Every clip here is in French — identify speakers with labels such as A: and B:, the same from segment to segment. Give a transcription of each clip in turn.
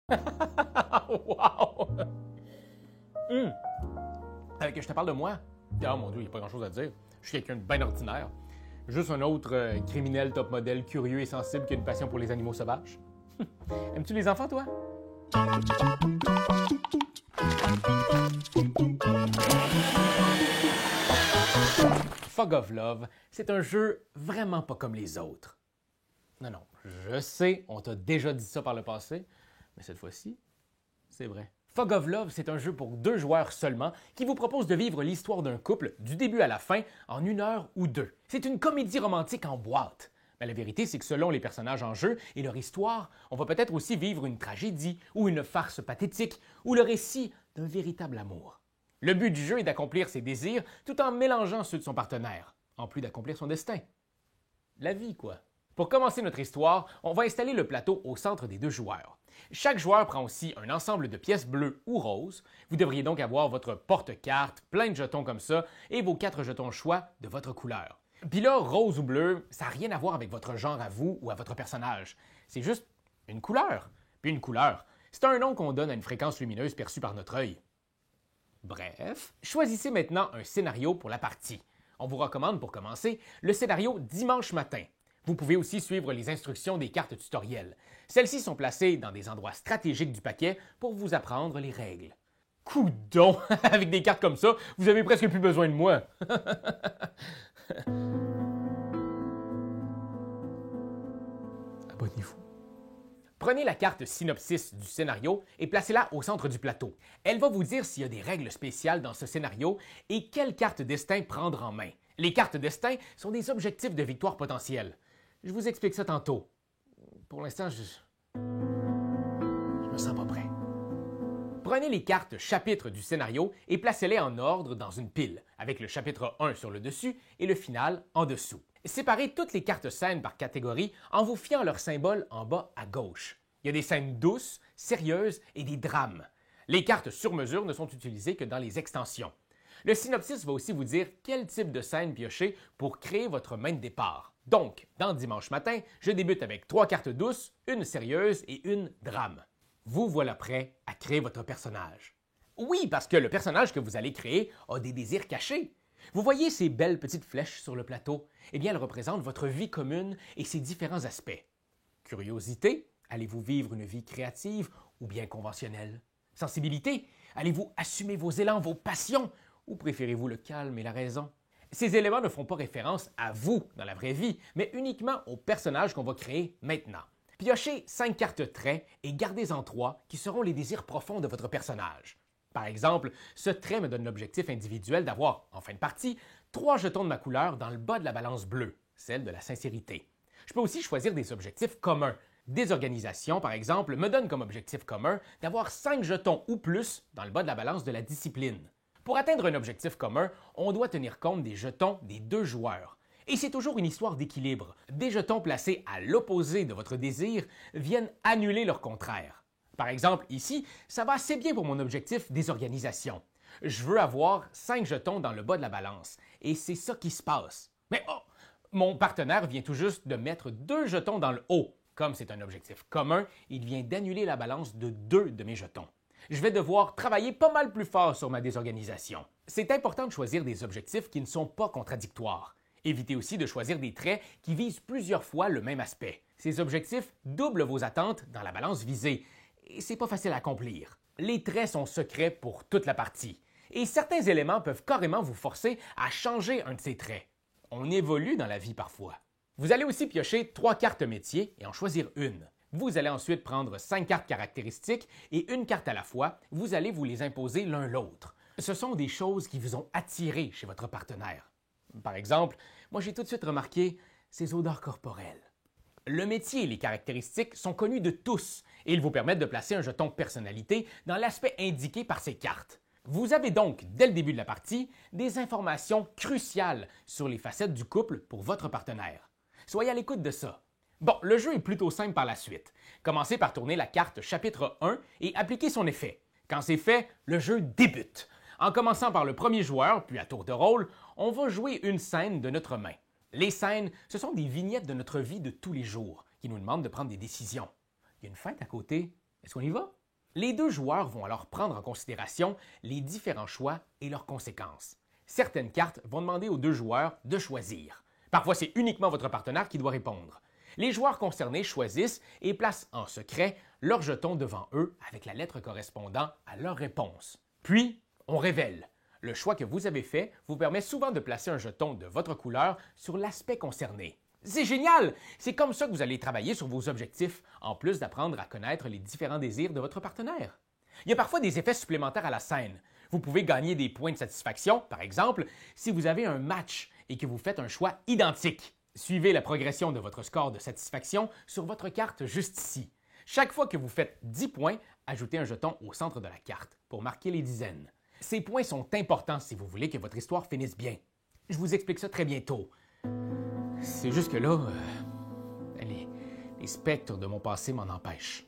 A: Wow! Avec que je te parle de moi? Oh mon Dieu, il n'y a pas grand-chose à dire. Je suis quelqu'un de bien ordinaire. Juste un autre criminel top modèle curieux et sensible qui a une passion pour les animaux sauvages. Aimes-tu les enfants, toi? Fog of Love, c'est un jeu vraiment pas comme les autres. Non, je sais, on t'a déjà dit ça par le passé, mais cette fois-ci, c'est vrai. Fog of Love, c'est un jeu pour 2 joueurs seulement qui vous propose de vivre l'histoire d'un couple du début à la fin en 1 heure ou 2. C'est une comédie romantique en boîte. Mais la vérité, c'est que selon les personnages en jeu et leur histoire, on va peut-être aussi vivre une tragédie ou une farce pathétique ou le récit d'un véritable amour. Le but du jeu est d'accomplir ses désirs tout en mélangeant ceux de son partenaire, en plus d'accomplir son destin. La vie, quoi. Pour commencer notre histoire, on va installer le plateau au centre des 2 joueurs. Chaque joueur prend aussi un ensemble de pièces bleues ou roses. Vous devriez donc avoir votre porte-carte, plein de jetons comme ça, et vos 4 jetons choix de votre couleur. Puis là, rose ou bleu, ça n'a rien à voir avec votre genre à vous ou à votre personnage. C'est juste une couleur. Puis une couleur, c'est un nom qu'on donne à une fréquence lumineuse perçue par notre œil. Bref, choisissez maintenant un scénario pour la partie. On vous recommande pour commencer le scénario dimanche matin. Vous pouvez aussi suivre les instructions des cartes tutoriels. Celles-ci sont placées dans des endroits stratégiques du paquet pour vous apprendre les règles. Coudon! Avec des cartes comme ça, vous avez presque plus besoin de moi. Abonnez-vous. Prenez la carte synopsis du scénario et placez-la au centre du plateau. Elle va vous dire s'il y a des règles spéciales dans ce scénario et quelle carte destin prendre en main. Les cartes destin sont des objectifs de victoire potentiels. Je vous explique ça tantôt. Pour l'instant, je me sens pas prêt. Prenez les cartes chapitres du scénario et placez-les en ordre dans une pile, avec le chapitre 1 sur le dessus et le final en dessous. Séparez toutes les cartes scènes par catégorie en vous fiant à leur symbole en bas à gauche. Il y a des scènes douces, sérieuses et des drames. Les cartes sur mesure ne sont utilisées que dans les extensions. Le synopsis va aussi vous dire quel type de scène piocher pour créer votre main de départ. Donc, dans Dimanche matin, je débute avec 3 cartes douces, une sérieuse et une drame. Vous voilà prêt à créer votre personnage. Oui, parce que le personnage que vous allez créer a des désirs cachés. Vous voyez ces belles petites flèches sur le plateau? Eh bien, elles représentent votre vie commune et ses différents aspects. Curiosité, allez-vous vivre une vie créative ou bien conventionnelle? Sensibilité, allez-vous assumer vos élans, vos passions, ou préférez-vous le calme et la raison? Ces éléments ne font pas référence à vous dans la vraie vie, mais uniquement au personnage qu'on va créer maintenant. Piochez 5 cartes traits et gardez-en 3 qui seront les désirs profonds de votre personnage. Par exemple, ce trait me donne l'objectif individuel d'avoir, en fin de partie, 3 jetons de ma couleur dans le bas de la balance bleue, celle de la sincérité. Je peux aussi choisir des objectifs communs. Désorganisation, par exemple, me donne comme objectif commun d'avoir 5 jetons ou plus dans le bas de la balance de la discipline. Pour atteindre un objectif commun, on doit tenir compte des jetons des 2 joueurs. Et c'est toujours une histoire d'équilibre. Des jetons placés à l'opposé de votre désir viennent annuler leur contraire. Par exemple, ici, ça va assez bien pour mon objectif désorganisation. Je veux avoir 5 jetons dans le bas de la balance, et c'est ça qui se passe. Mais oh, mon partenaire vient tout juste de mettre 2 jetons dans le haut. Comme c'est un objectif commun, il vient d'annuler la balance de 2 de mes jetons. Je vais devoir travailler pas mal plus fort sur ma désorganisation. C'est important de choisir des objectifs qui ne sont pas contradictoires. Évitez aussi de choisir des traits qui visent plusieurs fois le même aspect. Ces objectifs doublent vos attentes dans la balance visée, et c'est pas facile à accomplir. Les traits sont secrets pour toute la partie, et certains éléments peuvent carrément vous forcer à changer un de ces traits. On évolue dans la vie parfois. Vous allez aussi piocher 3 cartes métiers et en choisir une. Vous allez ensuite prendre 5 cartes caractéristiques et une carte à la fois, vous allez vous les imposer l'un l'autre. Ce sont des choses qui vous ont attiré chez votre partenaire. Par exemple, moi j'ai tout de suite remarqué ses odeurs corporelles. Le métier et les caractéristiques sont connus de tous et ils vous permettent de placer un jeton personnalité dans l'aspect indiqué par ces cartes. Vous avez donc, dès le début de la partie, des informations cruciales sur les facettes du couple pour votre partenaire. Soyez à l'écoute de ça. Bon, le jeu est plutôt simple par la suite. Commencez par tourner la carte chapitre 1 et appliquez son effet. Quand c'est fait, le jeu débute. En commençant par le premier joueur, puis à tour de rôle, on va jouer une scène de notre main. Les scènes, ce sont des vignettes de notre vie de tous les jours qui nous demandent de prendre des décisions. Il y a une fête à côté. Est-ce qu'on y va? Les deux joueurs vont alors prendre en considération les différents choix et leurs conséquences. Certaines cartes vont demander aux deux joueurs de choisir. Parfois, c'est uniquement votre partenaire qui doit répondre. Les joueurs concernés choisissent et placent en secret leur jeton devant eux avec la lettre correspondant à leur réponse. Puis, on révèle. Le choix que vous avez fait vous permet souvent de placer un jeton de votre couleur sur l'aspect concerné. C'est génial! C'est comme ça que vous allez travailler sur vos objectifs, en plus d'apprendre à connaître les différents désirs de votre partenaire. Il y a parfois des effets supplémentaires à la scène. Vous pouvez gagner des points de satisfaction, par exemple, si vous avez un match et que vous faites un choix identique. Suivez la progression de votre score de satisfaction sur votre carte juste ici. Chaque fois que vous faites 10 points, ajoutez un jeton au centre de la carte pour marquer les dizaines. Ces points sont importants si vous voulez que votre histoire finisse bien. Je vous explique ça très bientôt. C'est juste que là, les spectres de mon passé m'en empêchent.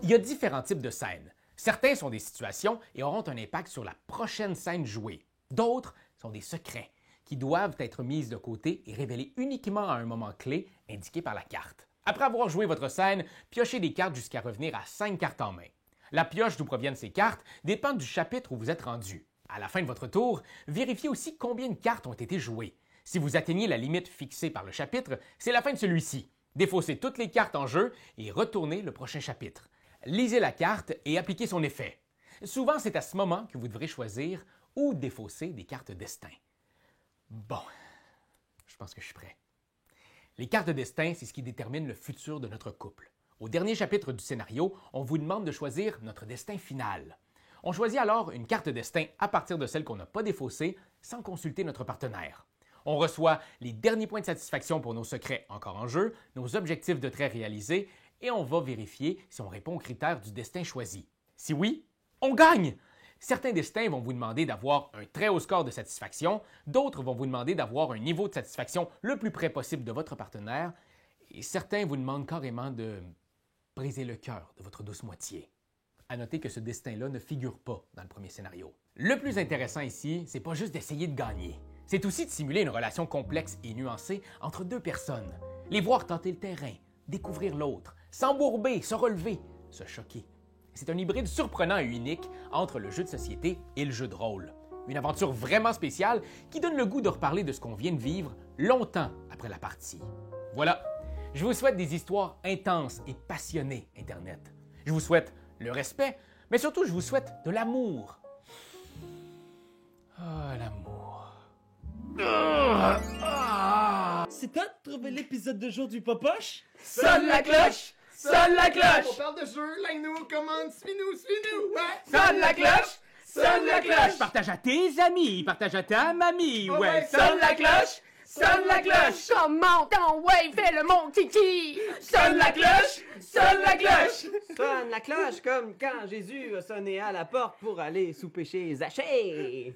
A: Il y a différents types de scènes. Certains sont des situations et auront un impact sur la prochaine scène jouée. D'autres sont des secrets qui doivent être mis de côté et révélés uniquement à un moment clé indiqué par la carte. Après avoir joué votre scène, piochez des cartes jusqu'à revenir à 5 cartes en main. La pioche d'où proviennent ces cartes dépend du chapitre où vous êtes rendu. À la fin de votre tour, vérifiez aussi combien de cartes ont été jouées. Si vous atteignez la limite fixée par le chapitre, c'est la fin de celui-ci. Défaussez toutes les cartes en jeu et retournez le prochain chapitre. Lisez la carte et appliquez son effet. Souvent, c'est à ce moment que vous devrez choisir ou défausser des cartes destin. Bon, je pense que je suis prêt. Les cartes destin, c'est ce qui détermine le futur de notre couple. Au dernier chapitre du scénario, on vous demande de choisir notre destin final. On choisit alors une carte destin à partir de celle qu'on n'a pas défaussée sans consulter notre partenaire. On reçoit les derniers points de satisfaction pour nos secrets encore en jeu, nos objectifs de traits réalisés, et on va vérifier si on répond aux critères du destin choisi. Si oui, on gagne! Certains destins vont vous demander d'avoir un très haut score de satisfaction, d'autres vont vous demander d'avoir un niveau de satisfaction le plus près possible de votre partenaire, et certains vous demandent carrément de briser le cœur de votre douce moitié. À noter que ce destin-là ne figure pas dans le premier scénario. Le plus intéressant ici, c'est pas juste d'essayer de gagner. C'est aussi de simuler une relation complexe et nuancée entre deux personnes. Les voir tenter le terrain, découvrir l'autre, s'embourber, se relever, se choquer. C'est un hybride surprenant et unique entre le jeu de société et le jeu de rôle. Une aventure vraiment spéciale qui donne le goût de reparler de ce qu'on vient de vivre longtemps après la partie. Voilà, je vous souhaite des histoires intenses et passionnées, Internet. Je vous souhaite le respect, mais surtout je vous souhaite de l'amour. Ah, l'amour.
B: C'est toi de trouver l'épisode de jour du Popoche?
A: Sonne la cloche! Sonne la cloche!
C: On parle de jeu, like-nous, commande, suis-nous, ouais!
A: Sonne la cloche! Sonne la cloche! Partage à tes amis, partage à ta mamie, ouais! Sonne la cloche! Sonne la cloche!
D: Comment ton ouais, fais le mon titi!
A: Sonne la cloche! Sonne la cloche!
B: Sonne la cloche comme quand Jésus a sonné à la porte pour aller souper chez Zachée.